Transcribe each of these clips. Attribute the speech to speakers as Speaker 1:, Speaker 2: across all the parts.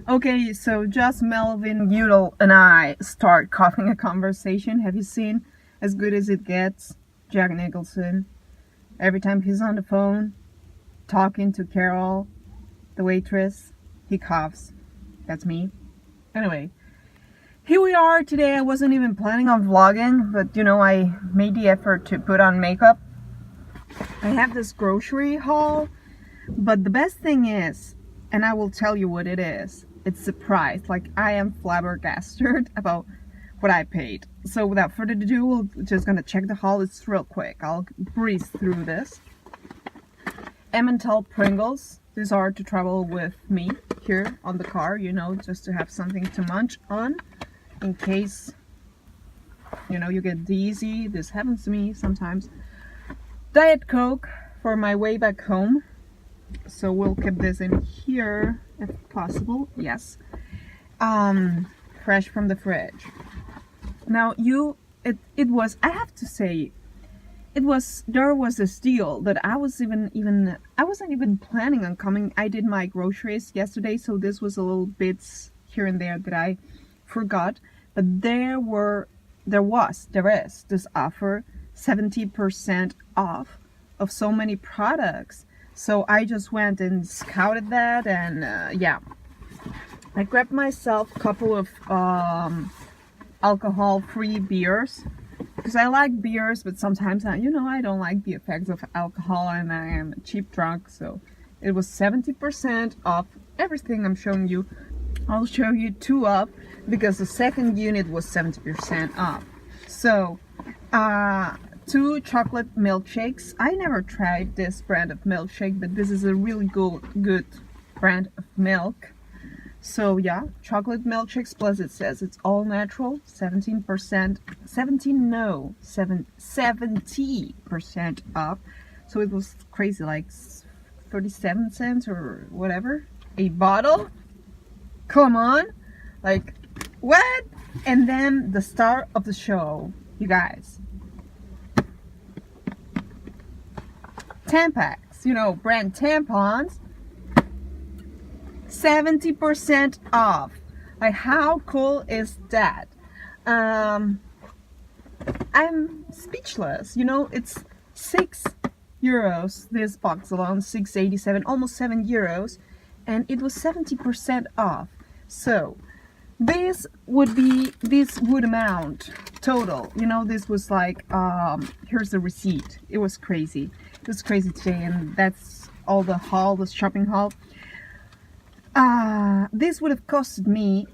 Speaker 1: Okay, so just Melvin Udall and I start coughing a conversation. Have you seen As Good as It Gets? Jack Nicholson. Every time he's on the phone talking to Carol, the waitress, he coughs. That's me. Anyway, here we are today. I wasn't even planning on vlogging, but I made the effort to put on makeup. I have this grocery haul, but the best thing is, and I will tell you what it is, it's the price. Like, I am flabbergasted about what I paid. So without further ado, we're just gonna check the haul. It's real quick. I'll breeze through this. Emmental Pringles. These are to travel with me here on the car, just to have something to munch on in case, you get dizzy. This happens to me sometimes. Diet Coke for my way back home. So we'll keep this in here if possible. Yes. Fresh from the fridge. Now it was, I have to say, there was this deal that I wasn't even planning on coming. I did my groceries yesterday, so this was a little bits here and there that I forgot. But there is this offer, 70% off of so many products. So I just went and scouted that, and yeah, I grabbed myself a couple of alcohol-free beers, because I like beers, but sometimes I don't like the effects of alcohol, and I am a cheap drunk. So it was 70% off everything I'm showing you. I'll show you two of, because the second unit was 70% off. So 2 chocolate milkshakes. I never tried this brand of milkshake, but this is a really good brand of milk. So yeah, chocolate milkshakes, plus it says it's all natural, 70% off. So it was crazy, like 37 cents or whatever a bottle. Come on, like what? And then the star of the show, you guys, Tampax, brand tampons, 70% off. Like, how cool is that? I'm speechless. It's €6. This box alone, 6.87, almost €7, and it was 70% off. So this would amount total. This was like, here's the receipt. It was crazy. It was crazy today, and that's all the haul, the shopping haul. This would have costed me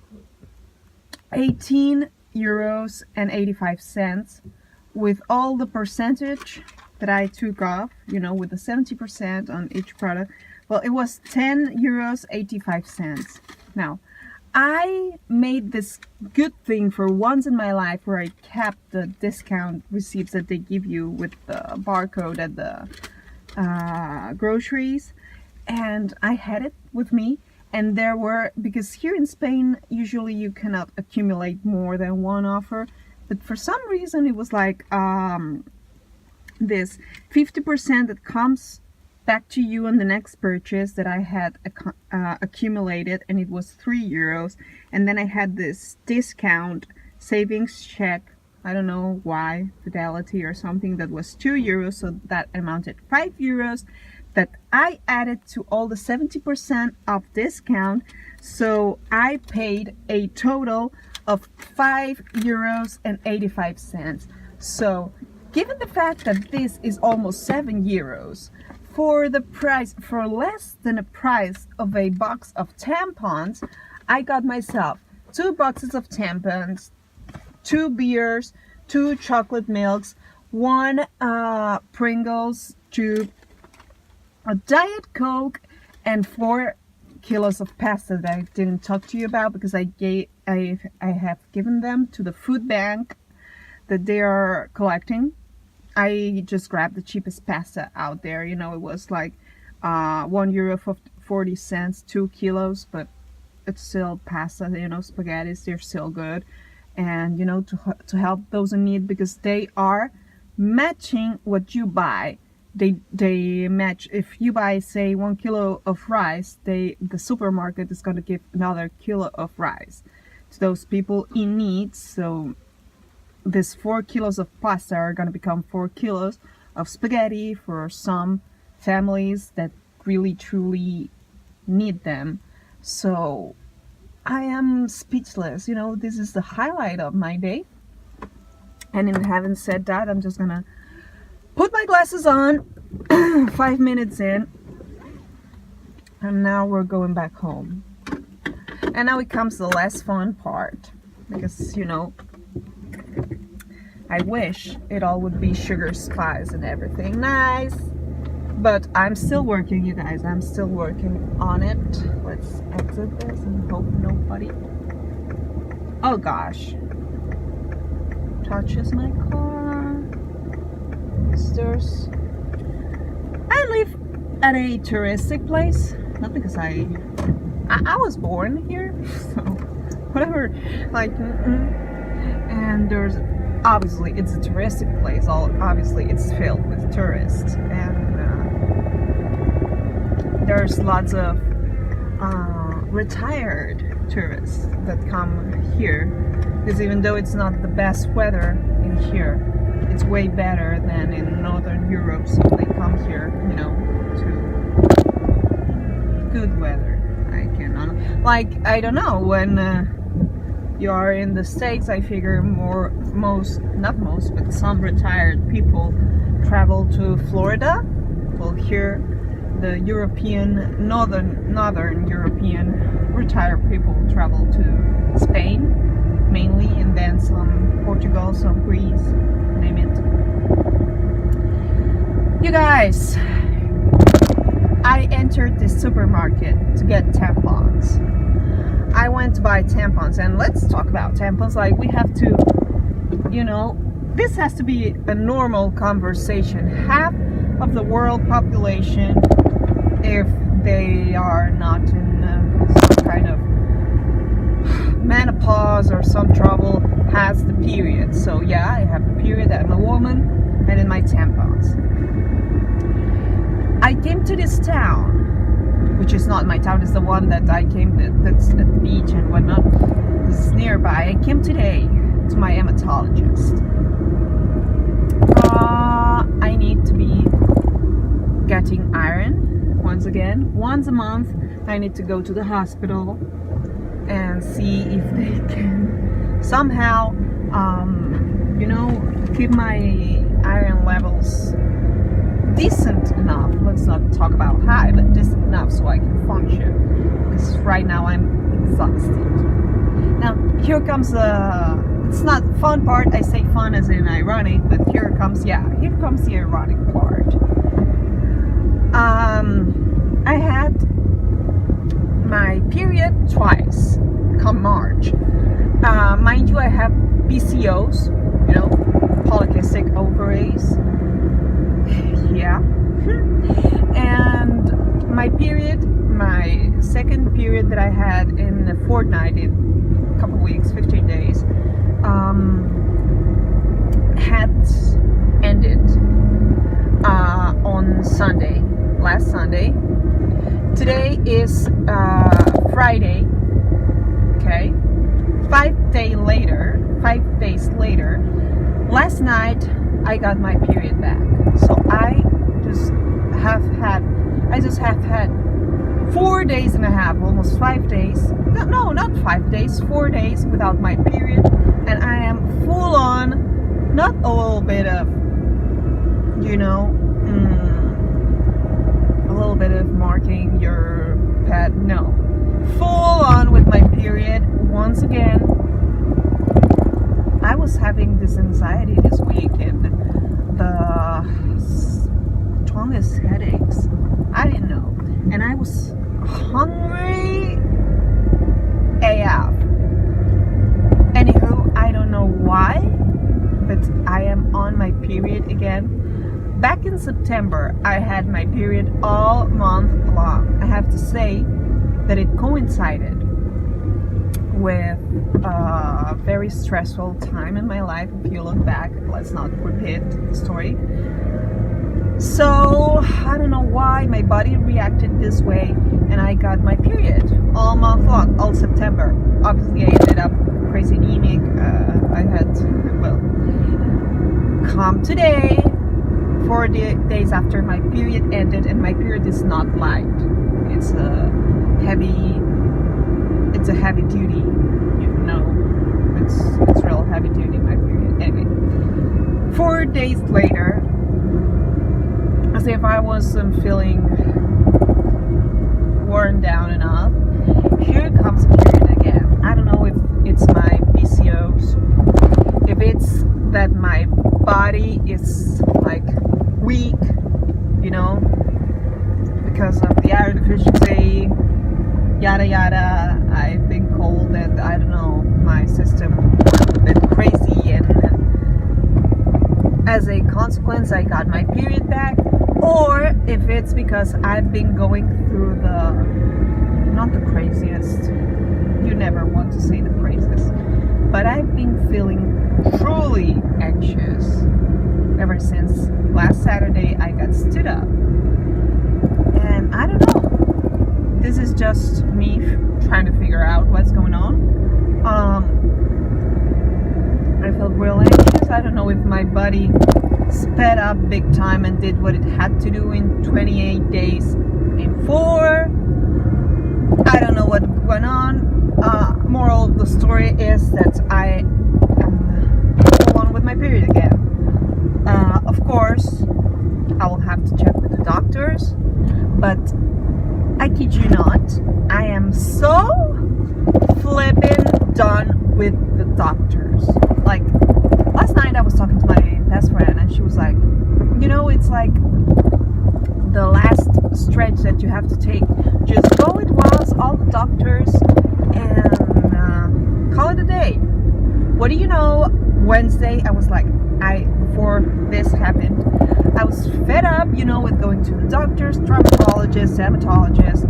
Speaker 1: €18.85 with all the percentage that I took off, with the 70% on each product. Well, it was €10.85. Now, I made this good thing for once in my life, where I kept the discount receipts that they give you with the barcode at the groceries, and I had it with me. And there were, because here in Spain usually you cannot accumulate more than one offer, but for some reason it was like this 50% that comes back to you on the next purchase that I had accumulated, and it was €3. And then I had this discount savings check, I don't know why, Fidelity or something, that was €2, so that amounted €5 that I added to all the 70% off discount. So I paid a total of €5.85. So given the fact that this is almost €7 for the price, for less than the price of a box of tampons, I got myself 2 boxes of tampons, 2 beers, 2 chocolate milks, 1 Pringles tube, a Diet Coke, and 4 kilos of pasta that I didn't talk to you about, because I have given them to the food bank that they are collecting. I just grabbed the cheapest pasta out there. It was like €1.40, 2 kilos, but it's still pasta. Spaghettis, they're still good, and to help those in need, because they are matching what you buy they match. If you buy, say, 1 kilo of rice, the supermarket is going to give another kilo of rice to those people in need. So this 4 kilos of pasta are going to become 4 kilos of spaghetti for some families that really truly need them. So I am speechless. This is the highlight of my day. And in having said that, I'm just gonna put my glasses on. 5 minutes in, and now we're going back home. And now it comes the less fun part, because I wish it all would be sugar, spice, and everything nice. But I'm still working, you guys. I'm still working on it. Let's exit this and hope nobody, oh gosh, touches my car. I live at a touristic place, not because I was born here, so whatever. And there's obviously it's a touristic place. Obviously it's filled with tourists, and there's lots of retired tourists that come here. Because even though it's not the best weather in here, it's way better than in Northern Europe, so they come here, to good weather. I don't know, when you are in the States, I figure not most, but some retired people travel to Florida. Well, here, the Northern European retired people travel to Spain, mainly, and then some Portugal, some Greece, name it. You guys, I entered the supermarket to get tampons. I went to buy tampons, and let's talk about tampons. We have to, this has to be a normal conversation. Half of the world population, if they are not in some kind of menopause or some trouble, has the period. So yeah, I have the period. I'm a woman, and in my tampons. I came to this town, which is not my town, it's the one that I came that's at the beach and whatnot. This is nearby. I came today to my hematologist. I need to be getting iron once again. Once a month, I need to go to the hospital and see if they can somehow, keep my iron levels decent enough. Let's not talk about high, but decent enough so I can function. Because right now I'm exhausted. Now here comes it's not the fun part. I say fun as in ironic, but here comes the ironic part. I had my period twice come March. Mind you, I have PCOS, polycystic ovaries. Yeah. And my second period that I had in a fortnight, in a couple weeks, 15 days, had ended on Sunday, last Sunday. Today is Friday, okay? 5 days later, last night I got my period back. So I just have had 4 days and a half, almost 5 days. No, not 5 days, 4 days without my period, and I am full on, not a little bit of, a little bit of marking your pad. No, full on with my period once again. I was having this anxiety this week and the strongest headaches. I didn't know, and I was hungry AF. Anywho, I don't know why, but I am on my period again. Back in September, I had my period all month long. I have to say that it coincided with a very stressful time in my life. If you look back, let's not repeat the story. So I don't know why my body reacted this way, and I got my period all month long, all September. Obviously, I ended up crazy anemic. I had, well, come today, 4 days after my period ended, and my period is not light. It's a heavy duty, you know. It's real heavy duty, my period. Anyway, 4 days later, as if I wasn't feeling worn down enough, here comes period again. I don't know if it's my Pcos, if it's that my body is like weak, you know, because of the iron deficiency, yada yada. I've been told that, I don't know, my system went a bit crazy, and as a consequence I got my period back, or if it's because I've been going through not the craziest, you never want to say the craziest, but I've been feeling truly anxious ever since last Saturday I got stood up. And I don't know, this is just me trying to figure out what's going on. I felt real anxious. I don't know if my body sped up big time and did what it had to do in 28 days in 4. I don't know what went on. Moral of the story is that I am full on with my period again. Of course, I will have to check with the doctors, but I kid you not, I am so flippin' done with the doctors. Like, last night I was talking to my best friend, and she was like, you know, it's like the last stretch that you have to take. Just go at once, all the doctors, and call it a day. What do you know? Wednesday, I was like, before this happened, I was fed up, you know, with going to the doctors, traumatologists, hematologists,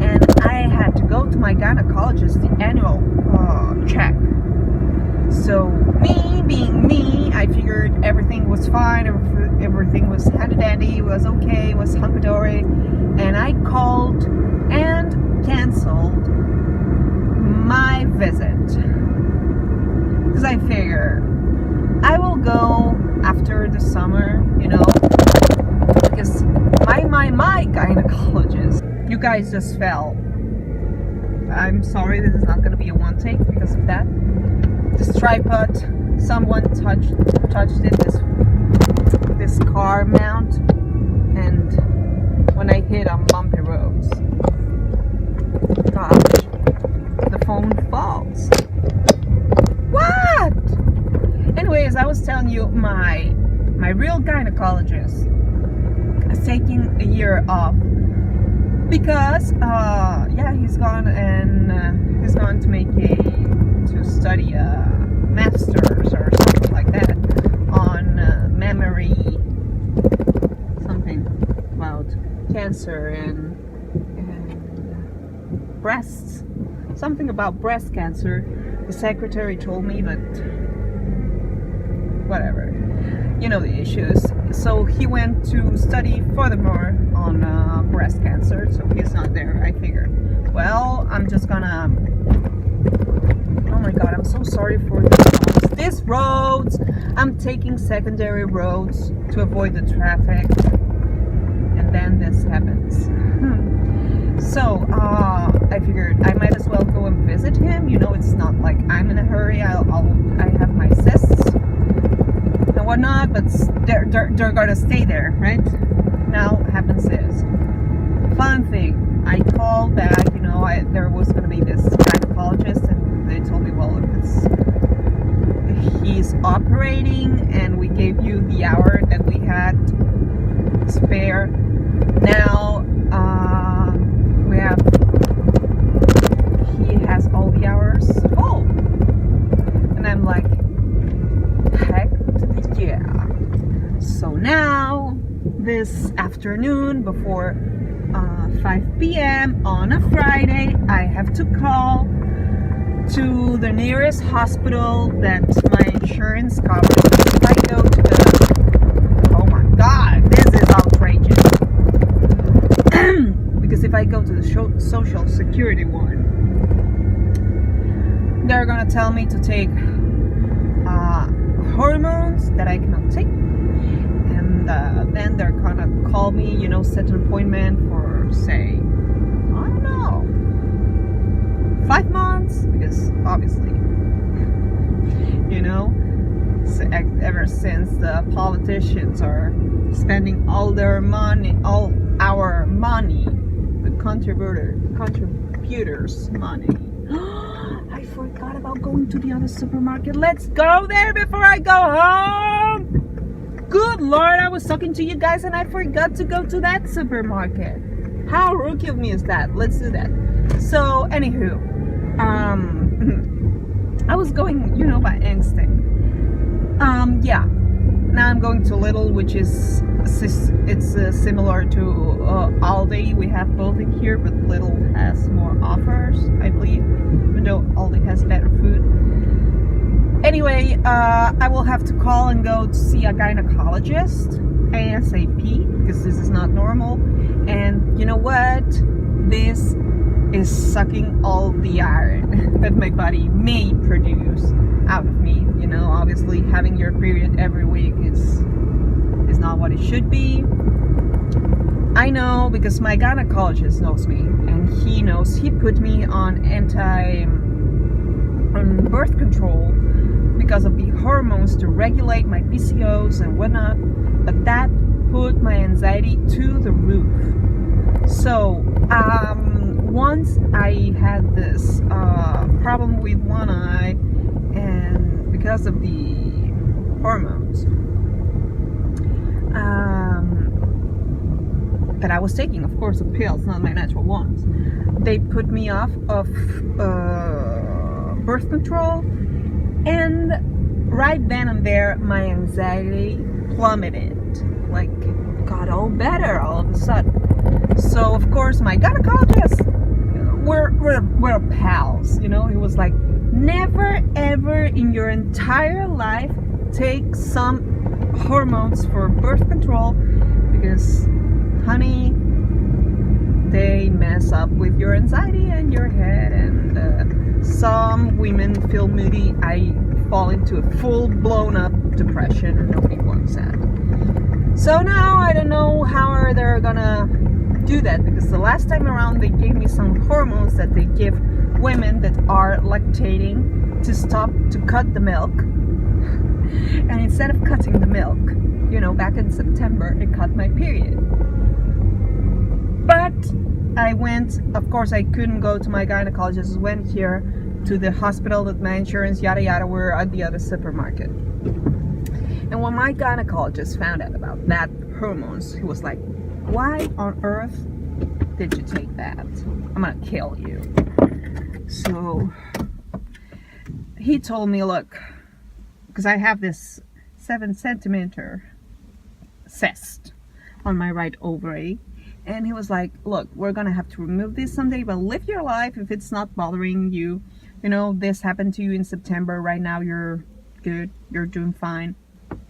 Speaker 1: and I had to go to my gynecologist, the annual check. So me being me, I figured everything was fine, everything was handy dandy, was okay, was hunky-dory, and I called and canceled my visit, because I figure I will go after the summer, you know, because my gynecologist, you guys just fell. I'm sorry, this is not going to be a one take because of that. This tripod, someone touched it, this car mount, and when I hit on bumpy roads, gosh, the phone falls. What? Anyways, I was telling you, my real gynecologist is taking a year off because he's gone to study a master's or something like that on memory, something about cancer and breasts, something about breast cancer. The secretary told me, but whatever, you know the issues. So he went to study furthermore on breast cancer, so he's not there. I figured, well, I'm just gonna, oh my god, I'm so sorry for these roads. I'm taking secondary roads to avoid the traffic, and then this happens. So I figured I might as well go and visit him. You know, it's not like I'm in a hurry. I have my cysts and whatnot, but they're gonna stay there, right? Now happens is, fun thing, I called back, you know, there was gonna be this gynecologist, and they told me, well, he's operating and we gave you the hour that we had spare. Now he has all the hours full, and I'm like, heck yeah. So now this afternoon before 5 p.m. on a Friday, I have to call to the nearest hospital that my insurance covers. If I go to oh my god, this is I go to the social security one, they're gonna tell me to take hormones that I cannot take, and then they're gonna call me, set an appointment for, say, I don't know, 5 months, because obviously, ever since the politicians are spending all our money, the contributors' money. I forgot about going to the other supermarket. Let's go there before I go home. Good Lord, I was talking to you guys and I forgot to go to that supermarket. How rookie of me is that? Let's do that. So, anywho, I was going, by instinct. Yeah. Now I'm going to Lidl, which is similar to Aldi. We have both in here, but Lidl has more offers, I believe, even though Aldi has better food. Anyway, I will have to call and go to see a gynecologist ASAP, because this is not normal. And you know what? This is sucking all the iron that my body may produce out of me. Obviously having your period every week is not what it should be. I know, because my gynecologist knows me, and he knows. He put me on birth control because of the hormones to regulate my Pcos and whatnot, but that put my anxiety to the roof. So once I had this problem with one eye, and because of the hormones that I was taking, of course, the pills, not my natural ones, they put me off of birth control, and right then and there my anxiety plummeted, got all better all of a sudden. So of course my gynecologist, we're pals, he was like, never ever in your entire life take some hormones for birth control, because honey, they mess up with your anxiety and your head, and some women feel moody. I fall into a full blown up depression, and nobody wants that. So now I don't know how they're gonna do that, because the last time around they gave me some hormones that they give women that are lactating to cut the milk, and instead of cutting the milk, back in September, it cut my period. But I went, of course I couldn't go to my gynecologist, went here to the hospital that my insurance, yada yada, were at the other supermarket. And when my gynecologist found out about that hormones, he was like, why on earth did you take that? I'm gonna kill you. So he told me, look, because I have this 7-centimeter cyst on my right ovary, and he was like, look, we're gonna have to remove this someday, but live your life if it's not bothering you. This happened to you in September. Right now you're good, you're doing fine.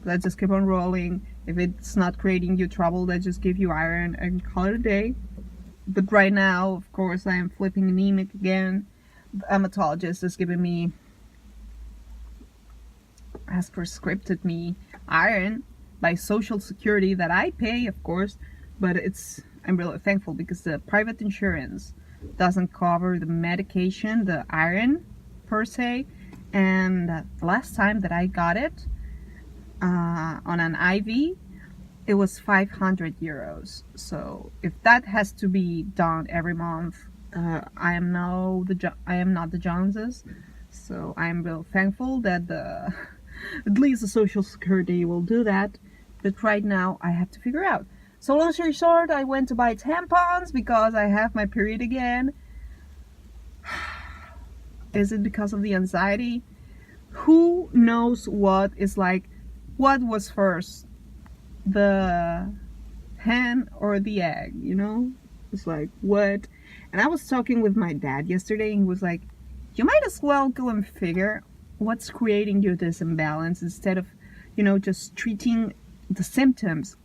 Speaker 1: Let's just keep on rolling. If it's not creating you trouble, let's just give you iron and call it a day. But right now, of course, I am flipping anemic again. The hematologist is giving me, has prescribed me iron by Social Security that I pay, of course, but I'm really thankful because the private insurance doesn't cover the medication, the iron per se. And last time that I got it on an IV, it was 500 euros. So if that has to be done every month, I am not the Joneses. So I am real thankful that at least the Social Security will do that. But right now I have to figure out. So long story short, I went to buy tampons because I have my period again. Is it because of the anxiety? Who knows what is like? What was first, the hen or the egg? It's like, what? And I was talking with my dad yesterday, and he was like, you might as well go and figure what's creating you this imbalance instead of, just treating the symptoms,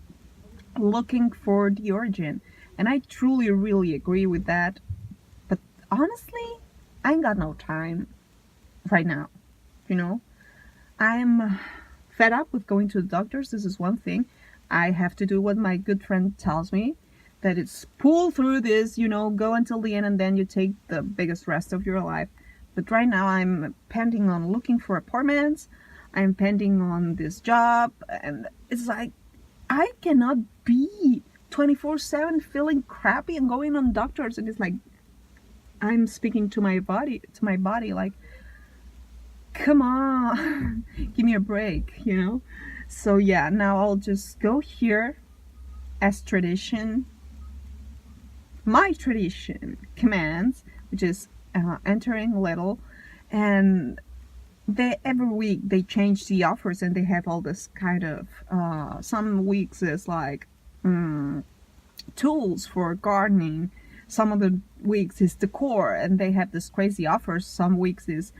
Speaker 1: looking for the origin. And I truly, really agree with that. But honestly, I ain't got no time right now. You know, I'm fed up with going to the doctors. This is one thing. I have to do what my good friend tells me, that it's pull through this, go until the end and then you take the biggest rest of your life. But right now I'm pending on looking for apartments. I'm pending on this job. And it's like, I cannot be 24/7 feeling crappy and going on doctors. And it's like, I'm speaking to my body, like, come on, give me a break. So yeah, now I'll just go here as my tradition commands, which is entering little. And every week they change the offers, and they have all this kind of some weeks is like tools for gardening. Some of the weeks is decor, and they have this crazy offers. Some weeks is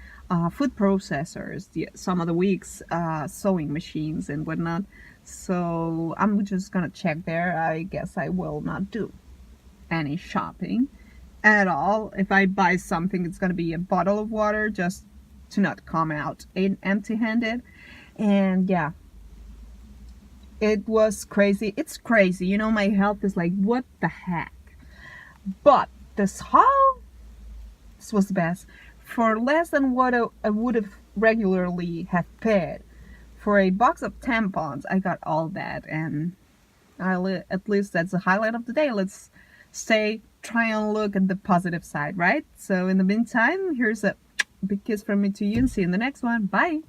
Speaker 1: food processors. Some of the weeks sewing machines and whatnot. So I'm just gonna check there. I guess I will not do any shopping at all. If I buy something, it's gonna be a bottle of water, just to not come out empty-handed. And yeah, it was crazy. It's crazy. My health is like, what the heck? But this haul, this was the best. For less than what I would have regularly have paid for a box of tampons, I got all that. And at least that's the highlight of the day. Let's try and look at the positive side, right? So in the meantime, here's a big kiss from me to you, and see you in the next one. Bye.